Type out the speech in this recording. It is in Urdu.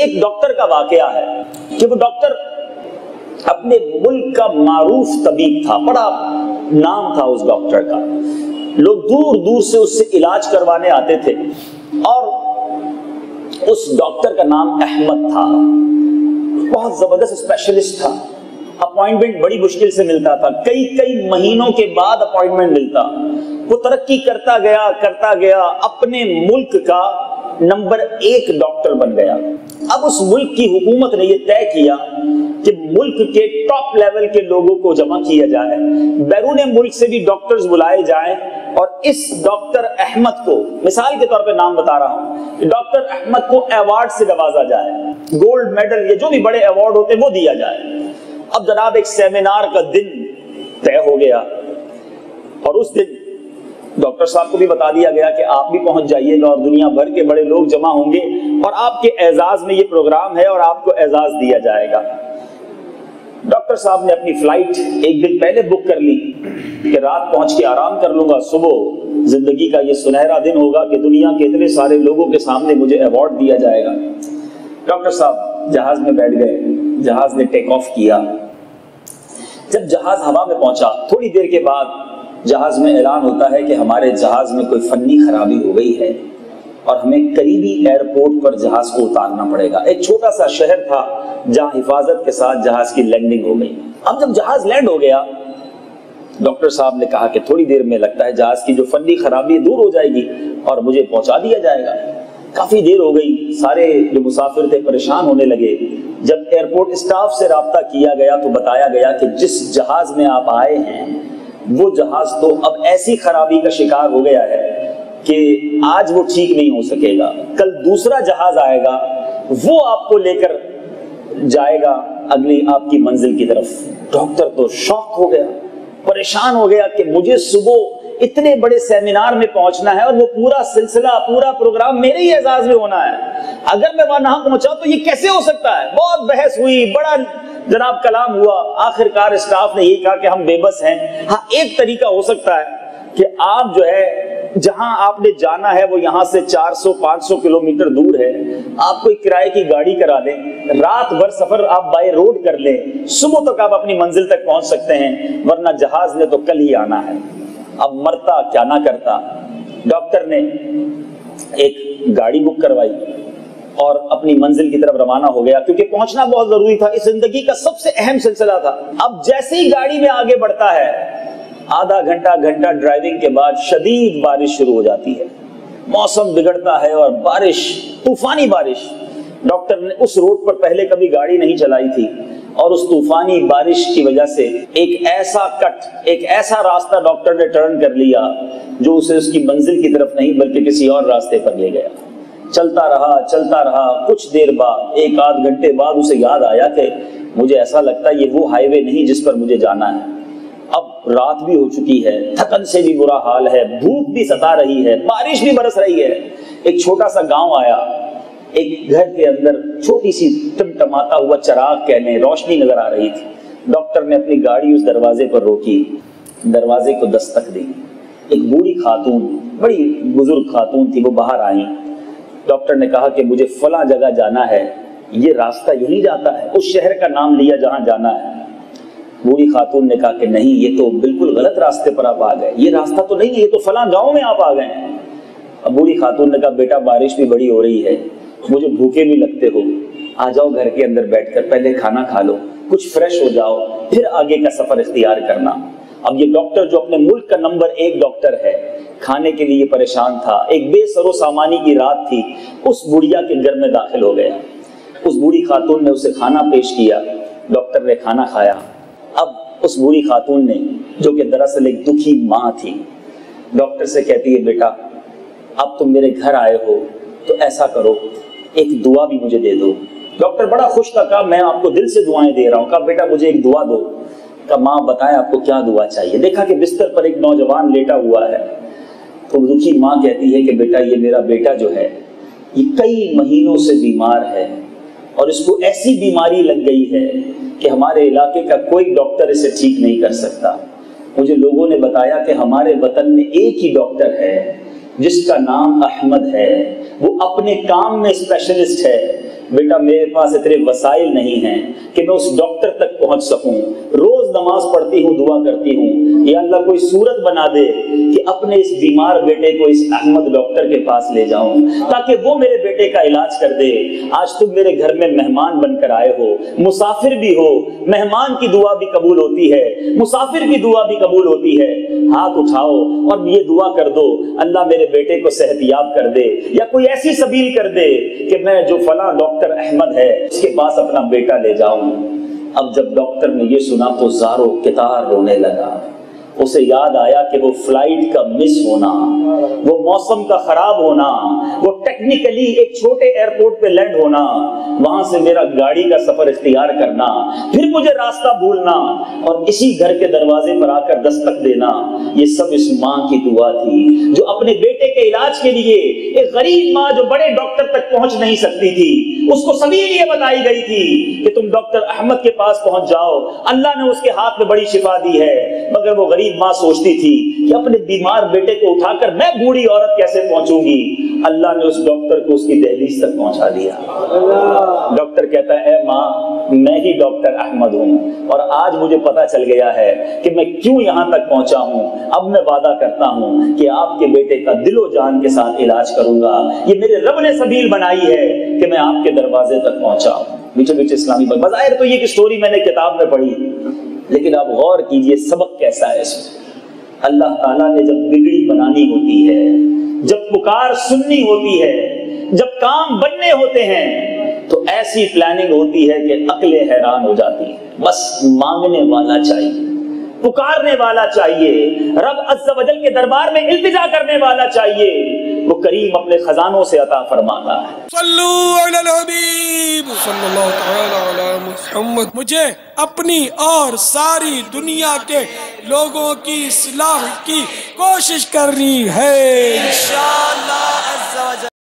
ایک ڈاکٹر کا واقعہ ہے کہ وہ ڈاکٹر اپنے ملک کا معروف طبیب تھا، بڑا نام تھا اس ڈاکٹر کا، لوگ دور دور سے اس سے علاج کروانے آتے تھے، اور اس ڈاکٹر کا نام احمد تھا، بہت زبردست اسپیشلسٹ تھا، اپوائنٹمنٹ بڑی مشکل سے ملتا تھا، کئی مہینوں کے بعد اپوائنٹمنٹ ملتا، وہ ترقی کرتا گیا، اپنے ملک کا نمبر 1 ڈاکٹر بن گیا۔ اب اس ملک کی حکومت نے یہ طے کیا کہ ملک کے ٹاپ لیول کے لوگوں کو جمع کیا جائے، بیرون ملک سے بھی ڈاکٹرز بلائے جائیں، اور اس ڈاکٹر احمد کو، مثال کے طور پہ نام بتا رہا ہوں، ڈاکٹر احمد کو ایوارڈ سے نوازا جائے، گولڈ میڈل یا جو بھی بڑے ایوارڈ ہوتے ہیں وہ دیا جائے۔ اب جناب ایک سیمینار کا دن طے ہو گیا، اور اس دن ڈاکٹر صاحب کو بھی بتا دیا گیا کہ آپ بھی پہنچ جائیے گا، اور دنیا بھر کے بڑے لوگ جمع ہوں گے، اور آپ کے اعزاز میں یہ پروگرام ہے اور آپ کو اعزاز دیا جائے گا۔ ڈاکٹر صاحب نے اپنی فلائٹ ایک دن پہلے بک کر لی کہ رات پہنچ کے آرام کر لوں گا، صبح زندگی کا یہ سنہرا دن ہوگا کہ دنیا کے اتنے سارے لوگوں کے سامنے مجھے ایوارڈ دیا جائے گا۔ ڈاکٹر صاحب جہاز میں بیٹھ گئے، جہاز نے ٹیک آف کیا۔ جب جہاز ہوا میں پہنچا، تھوڑی دیر کے بعد جہاز میں اعلان ہوتا ہے کہ ہمارے جہاز میں کوئی فنی خرابی ہو گئی ہے اور ہمیں قریبی ایئرپورٹ پر جہاز کو اتارنا پڑے گا۔ ایک چھوٹا سا شہر تھا جہاں حفاظت کے ساتھ جہاز کی لینڈنگ ہو گئی۔ اب جب جہاز لینڈ ہو گیا، ڈاکٹر صاحب نے کہا کہ تھوڑی دیر میں لگتا ہے جہاز کی جو فنی خرابی دور ہو جائے گی اور مجھے پہنچا دیا جائے گا۔ کافی دیر ہو گئی، سارے جو مسافر تھے پریشان ہونے لگے۔ جب ایئرپورٹ اسٹاف سے رابطہ کیا گیا تو بتایا گیا کہ جس جہاز میں آپ آئے ہیں وہ جہاز تو اب ایسی خرابی کا شکار ہو گیا ہے کہ آج وہ ٹھیک نہیں ہو سکے گا، کل دوسرا جہاز آئے گا، وہ آپ کو لے کر جائے گا اگلی آپ کی منزل کی طرف۔ ڈاکٹر تو شاک ہو گیا، پریشان ہو گیا کہ مجھے صبح اتنے بڑے سیمینار میں پہنچنا ہے اور وہ پورا سلسلہ، پورا پروگرام میرے ہی اعزاز میں ہونا ہے، اگر میں وہاں نہ پہنچا تو یہ کیسے ہو سکتا ہے؟ بہت بحث ہوئی، بڑا جناب کلام ہوا، آخر کار اسٹاف نے یہی کہا کہ ہم بے بس ہیں۔ ہاں ایک طریقہ ہو سکتا ہے کہ آپ جو ہے جہاں آپ نے جانا ہے وہ یہاں سے 400-500 کلومیٹر دور ہے، آپ کوئی کرائے کی گاڑی کرا لیں، رات بھر سفر آپ بائی روڈ کر لیں، صبح تک آپ اپنی منزل تک پہنچ سکتے ہیں، ورنہ جہاز نے تو کل ہی آنا ہے۔ اب مرتا کیا نہ کرتا، ڈاکٹر نے ایک گاڑی بک کروائی اور اپنی منزل کی طرف روانہ ہو گیا، کیونکہ پہنچنا بہت ضروری تھا، اس زندگی کا سب سے اہم سلسلہ تھا۔ اب جیسے ہی گاڑی میں آگے بڑھتا ہے، آدھا گھنٹہ ڈرائیونگ کے بعد شدید بارش شروع ہو جاتی ہے، موسم بگڑتا ہے اور بارش، طوفانی بارش۔ ڈاکٹر نے اس روڈ پر پہلے کبھی گاڑی نہیں چلائی تھی، اور اس طوفانی بارش کی وجہ سے ایک ایسا راستہ ڈاکٹر نے ٹرن کر لیا جو اسے اس کی منزل کی طرف نہیں بلکہ کسی اور راستے پر لے گیا۔ چلتا رہا، کچھ دیر بعد، 1-8 گھنٹے بعد اسے یاد آیا کہ مجھے ایسا لگتا ہے یہ وہ ہائی وے نہیں جس پر مجھے جانا ہے۔ اب رات بھی ہو چکی ہے، تھکن سے بھی برا حال ہے، بھوک بھی ستا رہی ہے، بارش بھی برس رہی ہے۔ ایک چھوٹا سا گاؤں آیا، ایک گھر کے اندر چھوٹی سی ٹمٹماتا ہوا چراغ کہہ لیں، روشنی نظر آ رہی تھی۔ ڈاکٹر نے اپنی گاڑی اس دروازے پر روکی، دروازے کو دستک دی۔ ایک بوڑھی خاتون، بڑی بزرگ خاتون تھی، وہ باہر آئیں۔ ڈاکٹر نے کہا کہ مجھے فلاں جگہ جانا ہے، یہ راستہ یہی جاتا ہے؟ اس شہر کا نام لیا جہاں جانا ہے۔ بوڑھی خاتون نے کہا کہ نہیں، یہ تو بالکل غلط راستے پر آپ آ گئے، یہ راستہ تو نہیں ہے، یہ تو فلاں گاؤں میں آپ آ گئے ہیں۔ اب بوڑھی خاتون نے کہا بیٹا بارش بھی بڑی ہو رہی ہے، مجھے بھوکے بھی لگتے ہو، آ جاؤ گھر کے اندر بیٹھ کر پہلے کھانا کھا لو، کچھ فریش ہو جاؤ، پھر آگے کا سفر اختیار کرنا۔ اب یہ ڈاکٹر جو اپنے ملک کا نمبر 1 ڈاکٹر ہے، کھانے کے لیے پریشان تھا، ایک بے سر و سامانی کی رات تھی، اس بڑھیا کے گھر میں داخل ہو گیا۔ اس بوڑھی خاتون نے اسے کھانا پیش کیا، ڈاکٹر نے کھانا کھایا۔ اب اس بوڑھی خاتون نے، جو کہ دراصل ایک دکھی ماں تھی، ڈاکٹر سے کہتی ہے بیٹا اب تم میرے گھر آئے ہو تو ایسا کرو، ایک دعا بھی مجھے دے دو۔ ڈاکٹر بڑا خوش تھا، کہا میں آپ کو دل سے دعائیں دے رہا ہوں۔ کہا بیٹا مجھے ایک دعا دو۔ کہا ماں بتائیں آپ کو کیا دعا چاہیے۔ دیکھا کہ بستر پر ایک نوجوان لیٹا ہوا ہے، تو دکھی ماں کہتی ہے کہ بیٹا یہ میرا بیٹا جو ہے یہ کئی مہینوں سے بیمار ہے، اور اس کو ایسی بیماری لگ گئی ہے کہ ہمارے علاقے کا کوئی ڈاکٹر اسے ٹھیک نہیں کر سکتا۔ مجھے لوگوں نے بتایا کہ ہمارے وطن میں ایک ہی ڈاکٹر ہے جس کا نام احمد ہے، وہ اپنے کام میں اسپیشلسٹ ہے، بیٹا میرے پاس اتنے وسائل نہیں ہیں کہ میں اس ڈاکٹر تک پہنچ سکوں، روز نماز پڑھتی ہوں، دعا کرتی ہوں، یا اللہ کوئی صورت بنا دے کہ اپنے اس بیمار بیٹے کو اس احمد ڈاکٹر کے پاس لے جاؤں تاکہ وہ میرے بیٹے کا علاج کر دے۔ آج تم میرے گھر میں مہمان بن کر آئے ہو، مسافر بھی ہو، مہمان کی دعا بھی قبول ہوتی ہے، مسافر کی دعا بھی قبول ہوتی ہے، ہاتھ اٹھاؤ اور یہ دعا کر دو اللہ میرے بیٹے کو صحت یاب کر دے، یا کوئی ایسی سبیل کر دے کہ میں جو فلاں ڈاکٹر احمد ہے اس کے پاس اپنا بیٹا لے جاؤں۔ اب جب ڈاکٹر نے یہ سنا تو زارو کتار رونے لگا۔ اسے یاد آیا کہ وہ فلائٹ کا مس ہونا، وہ موسم کا خراب ہونا، وہ ٹیکنیکلی ایک چھوٹے ایئرپورٹ پہ لینڈ ہونا، وہاں سے میرا گاڑی کا سفر اختیار کرنا، پھر مجھے راستہ بھولنا اور اسی گھر کے دروازے پر آ کر دستک دینا، یہ سب اس ماں کی دعا تھی جو اپنے بیٹے کے علاج کے لیے ایک غریب ماں جو بڑے ڈاکٹر تک پہنچ نہیں سکتی تھی، اس کو سبیل یہ بتائی گئی تھی کہ تم ڈاکٹر احمد کے پاس پہنچ جاؤ، اللہ نے اس کے ہاتھ میں بڑی شفا دی ہے۔ مگر وہ غریب ماں سوچتی تھی کہ اپنے بیمار بیٹے کو اٹھا کر میں بوڑھی عورت کیسے پہنچوں گی؟ اللہ نے اس ڈاکٹر کو اس کی دہلیز تک پہنچا دیا۔ ڈاکٹر کہتا ہے اے ماں میں ہی ڈاکٹر احمد ہوں اور آج مجھے پتا چل گیا ہے کہ میں کیوں یہاں تک پہنچا ہوں، اب میں وعدہ کرتا ہوں کہ آپ کے بیٹے کا دل و جان کے ساتھ علاج کروں گا، یہ میرے رب نے سبیل بنائی ہے کہ میں آپ کے دروازے تک پہنچا ہوں۔ میٹھے میٹھے اسلامی بھائی، بظاہر تو یہ ایک سٹوری میں نے کتاب میں پڑھی، لیکن آپ غور کیجئے سبق کیسا ہے اس میں۔ اللہ تعالیٰ نے جب بگڑی بنانی ہوتی ہے، جب پکار سننی ہوتی ہے، جب کام بننے ہوتے ہیں تو ایسی پلاننگ ہوتی ہے کہ عقلیں حیران ہو جاتی ہیں۔ بس مانگنے والا چاہیے، پکارنے والا چاہیے، رب عز و جل کے دربار میں التجا کرنے والا چاہیے، وہ کریم اپنے خزانوں سے عطا فرماتا ہے۔ صلو علی الحبیب صلی اللہ تعالی علی محمد۔ مجھے اپنی اور ساری دنیا کے لوگوں کی اصلاح کی کوشش کرنی ہے انشاءاللہ عز و جل۔